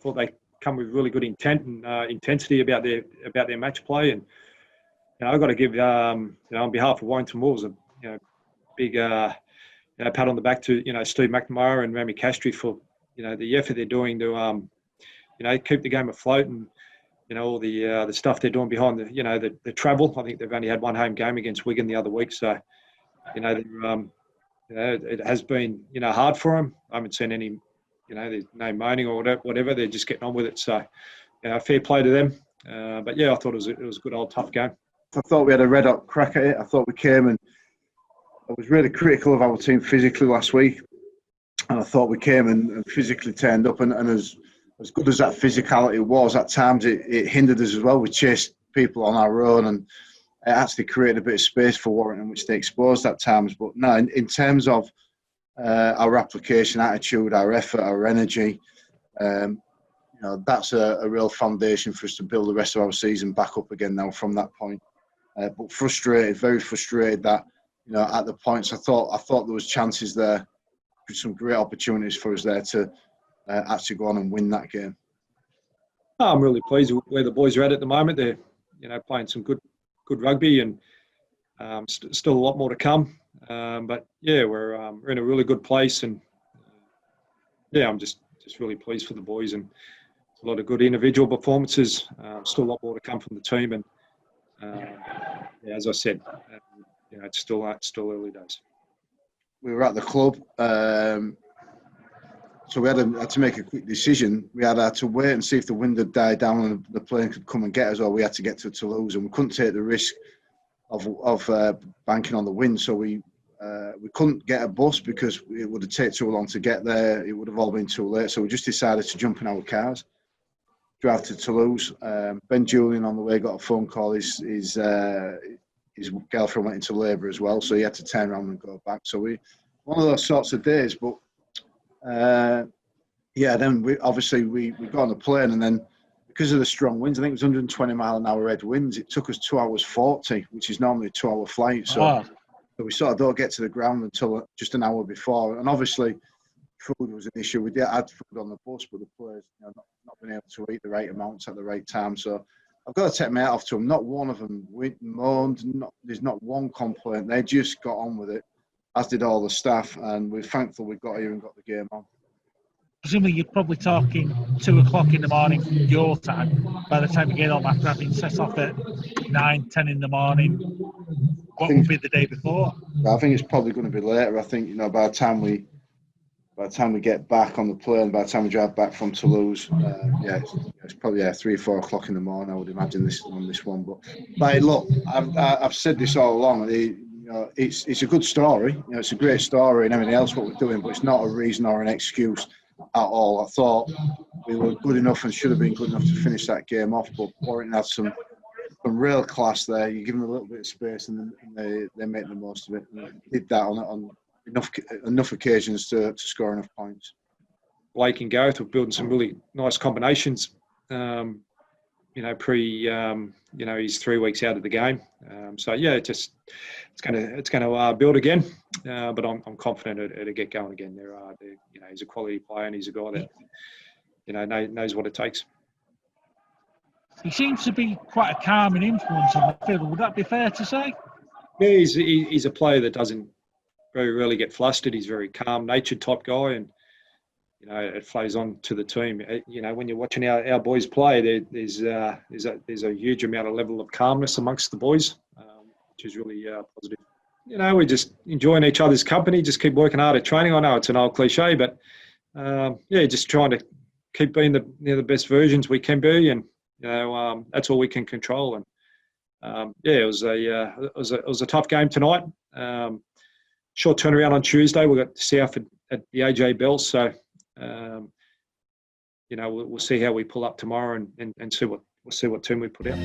thought they come with really good intent and intensity about their match play. And I've got to give on behalf of Warrington Wolves a big pat on the back to Steve McNamara and Rami Castry for the effort they're doing to keep the game afloat, and all the stuff they're doing behind the travel. I think they've only had one home game against Wigan the other week, so it has been hard for them. I haven't seen any there's no moaning or whatever. They're just getting on with it. So fair play to them. But I thought it was a good old tough game. I thought we had a red hot crack at it. I thought we came, and I was really critical of our team physically last week, and I thought we came and physically turned up, and as good as that physicality was, at times it hindered us as well. We chased people on our own, and it actually created a bit of space for Warrington, which they exposed at times. But no, in terms of our application, attitude, our effort, our energy, that's a real foundation for us to build the rest of our season back up again now from that point. But very frustrated that at the points I thought there was chances there, some great opportunities for us there to actually go on and win that game. I'm really pleased with where the boys are at the moment. They're playing some good rugby, and still a lot more to come. But we're in a really good place, and I'm just really pleased for the boys, and a lot of good individual performances. Still a lot more to come from the team, and as I said, it's still early days. We were at the club, so we had to make a quick decision. We had to wait and see if the wind had died down and the plane could come and get us, or we had to get to Toulouse, and we couldn't take the risk of banking on the wind. So we couldn't get a bus because it would have taken too long to get there. It would have all been too late. So we just decided to jump in our cars, drive to Toulouse. Ben Julian on the way got a phone call. His girlfriend went into labour as well, so he had to turn around and go back. So one of those sorts of days. But then we got on the plane, and then because of the strong winds, I think it was 120 mile an hour head winds, it took us 2 hours 40, which is normally a 2-hour flight. So we sort of don't get to the ground until just an hour before. And obviously, food was an issue. We did add food on the bus, but the players not been able to eat the right amounts at the right time. So I've got to take my hat off to them. Not one of them moaned. There's not one complaint. They just got on with it, as did all the staff. And we're thankful we got here and got the game on. Presumably you're probably talking 2 o'clock in the morning your time by the time you get home after having set off at 9, 10 in the morning. What would be the day before? I think it's probably going to be later. I think by the time we get back on the plane, by the time we drive back from Toulouse, it's probably 3 or 4 o'clock in the morning. I would imagine this one. But look, I've said this all along. It's a good story. It's a great story and everything else what we're doing, but it's not a reason or an excuse at all. I thought we were good enough and should have been good enough to finish that game off, but Warrington had some real class there. You give them a little bit of space, and they make the most of it. And they did that on enough occasions to score enough points. Blake and Gareth were building some really nice combinations. He's 3 weeks out of the game. It's going to build again. But I'm confident it'll get going again. He's a quality player, and he's a guy that knows what it takes. He seems to be quite a calming influence on the field. Would that be fair to say? Yeah, he's a player that doesn't very rarely get flustered. He's a very calm-natured type guy, and it flows on to the team. When you're watching our boys play, there's a huge amount of level of calmness amongst the boys, which is really positive. We're just enjoying each other's company. Just keep working hard at training. I know it's an old cliche, but just trying to keep being the best versions we can be, and that's all we can control. And it was a tough game tonight. Short turnaround on Tuesday. We got South at the AJ Bell, so we'll see how we pull up tomorrow and see what team we put out.